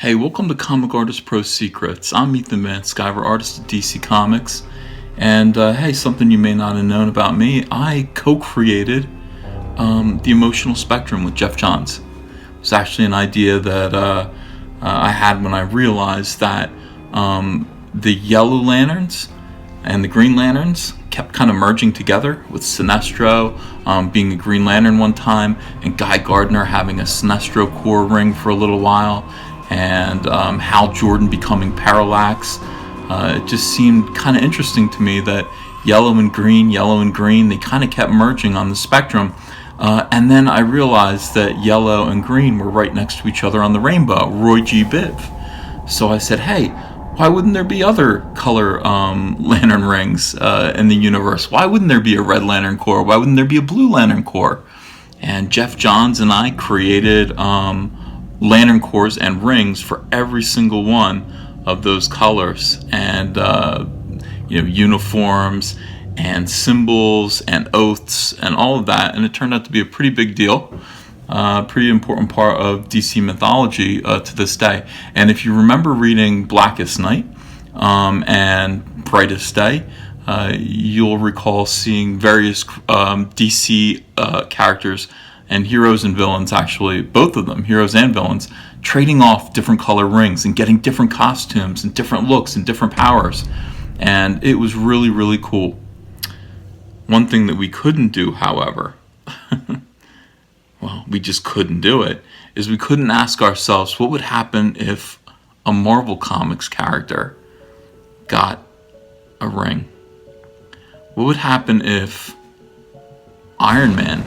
Hey, welcome to Comic Artist Pro Secrets. I'm Ethan Van Sciver, artist at DC Comics. And hey, something you may not have known about me, I co-created the emotional spectrum with Geoff Johns. It was actually an idea that I had when I realized that the Yellow Lanterns and the Green Lanterns kept kind of merging together, with Sinestro being a Green Lantern one time, and Guy Gardner having a Sinestro core ring for a little while, and Hal Jordan becoming Parallax. It just seemed kind of interesting to me that yellow and green, they kind of kept merging on the spectrum. And then I realized that yellow and green were right next to each other on the rainbow, Roy G. Biv. So I said, hey, why wouldn't there be other color lantern rings in the universe? Why wouldn't there be a red lantern core? Why wouldn't there be a blue lantern core? And Geoff Johns and I created lantern cores and rings for every single one of those colors, and uniforms and symbols and oaths and all of that. And it turned out to be a pretty big deal, pretty important part of DC mythology to this day. And if you remember reading Blackest Night and Brightest Day, you'll recall seeing various DC characters and heroes and villains, actually both of them, heroes and villains, trading off different color rings and getting different costumes and different looks and different powers. And it was really, really cool. One thing that we couldn't do, however, well, we just couldn't do it, is we couldn't ask ourselves what would happen if a Marvel Comics character got a ring. What would happen if Iron Man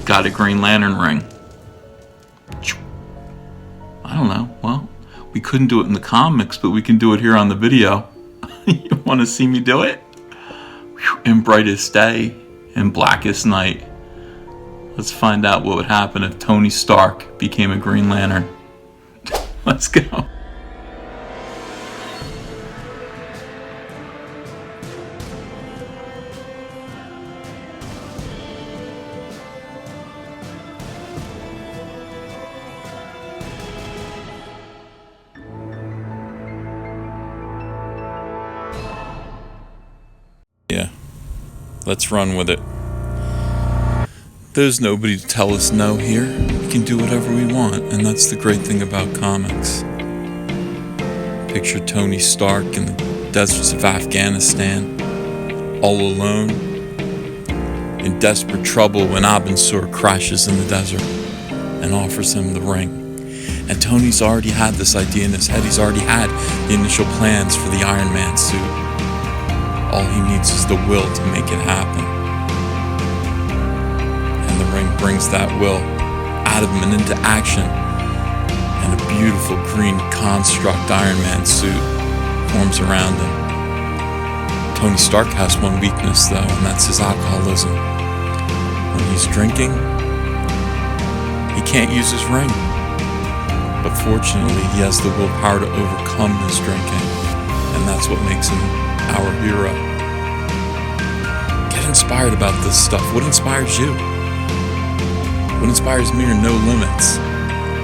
got a Green Lantern ring? I don't know. Well, we couldn't do it in the comics, but we can do it here on the video. You want to see me do it? In Brightest Day, in Blackest Night. Let's find out what would happen if Tony Stark became a Green Lantern. Let's go. Yeah, let's run with it. There's nobody to tell us no here. We can do whatever we want, and that's the great thing about comics. Picture Tony Stark in the deserts of Afghanistan, all alone, in desperate trouble, when Abensur crashes in the desert and offers him the ring. And Tony's already had this idea in his head. He's already had the initial plans for the Iron Man suit. All he needs is the will to make it happen. And the ring brings that will out of him and into action. And a beautiful green construct Iron Man suit forms around him. Tony Stark has one weakness, though, and that's his alcoholism. When he's drinking, he can't use his ring. But fortunately, he has the willpower to overcome his drinking. And that's what makes him our hero. Get inspired about this stuff. What inspires you? What inspires me are no limits.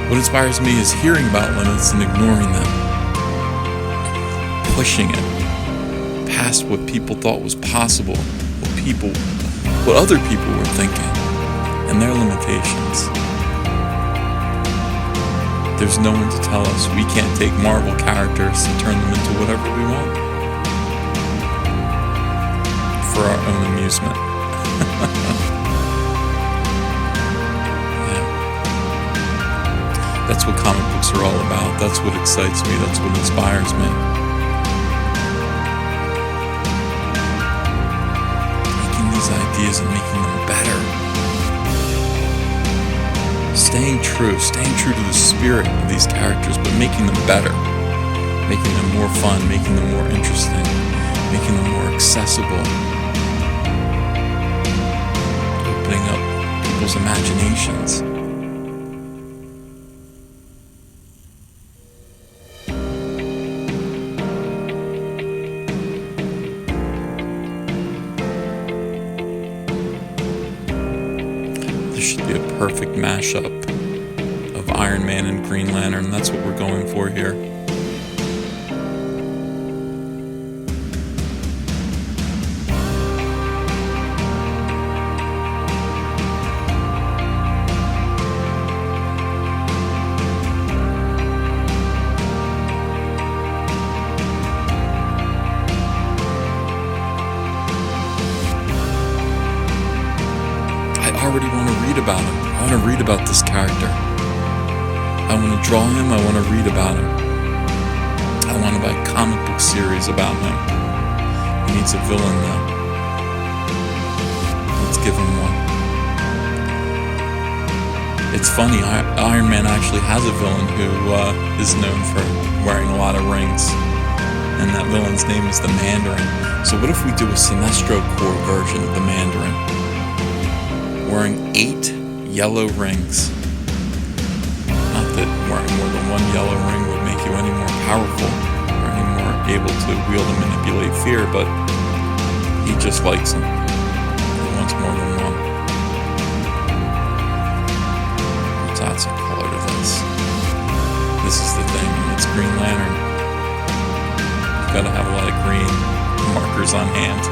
What inspires me is hearing about limits and ignoring them. Pushing it past what people thought was possible, what other people were thinking, and their limitations. There's no one to tell us we can't take Marvel characters and turn them into whatever we want for our own amusement. Yeah. That's what comic books are all about. That's what excites me. That's what inspires me. Taking these ideas and making them better. Staying true to the spirit of these characters, but making them better, making them more fun, making them more interesting, making them more accessible, opening up people's imaginations. There should be a perfect mashup of Iron Man and Green Lantern. That's what we're going for here. I already want to read about him. I want to read about this character. I want to draw him. I want to read about him. I want to buy a comic book series about him. He needs a villain though. Let's give him one. It's funny, Iron Man actually has a villain who is known for wearing a lot of rings. And that villain's name is the Mandarin. So what if we do a Sinestro Corps version of the Mandarin? Wearing 8 yellow rings. Not that wearing more than one yellow ring would make you any more powerful or any more able to wield and manipulate fear, but he just likes them. He wants more than one. Let's add some color to this. This is the thing, when it's Green Lantern, you've got to have a lot of green markers on hand.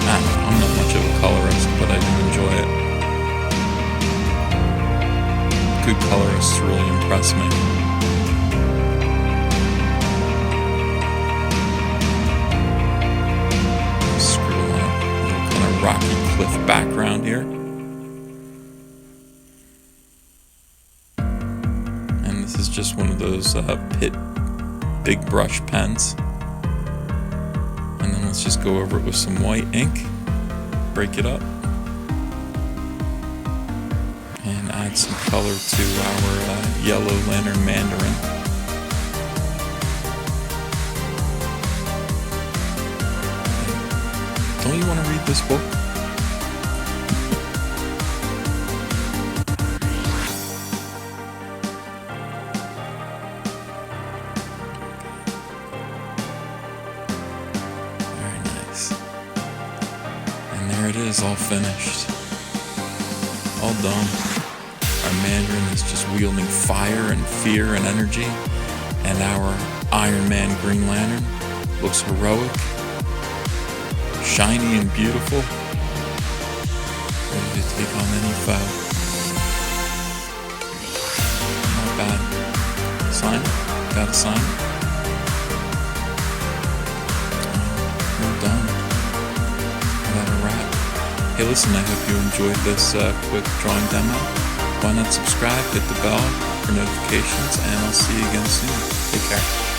I'm not much of a colorist, but I do enjoy it. Good colorists really impress me. Scribble on a little kind of rocky cliff background here. And this is just one of those Pitt big brush pens. And then let's just go over it with some white ink, break it up, and add some color to our yellow lantern Mandarin. Don't you want to read this book? And there it is, all finished. All done. Our Mandarin is just wielding fire and fear and energy. And our Iron Man Green Lantern looks heroic, shiny and beautiful, ready to take on any foe. Not bad. Sign it? Gotta sign it? We're done. That'll wrap. Hey listen, I hope you enjoyed this quick drawing demo. Why not subscribe, hit the bell for notifications, and I'll see you again soon. Take care.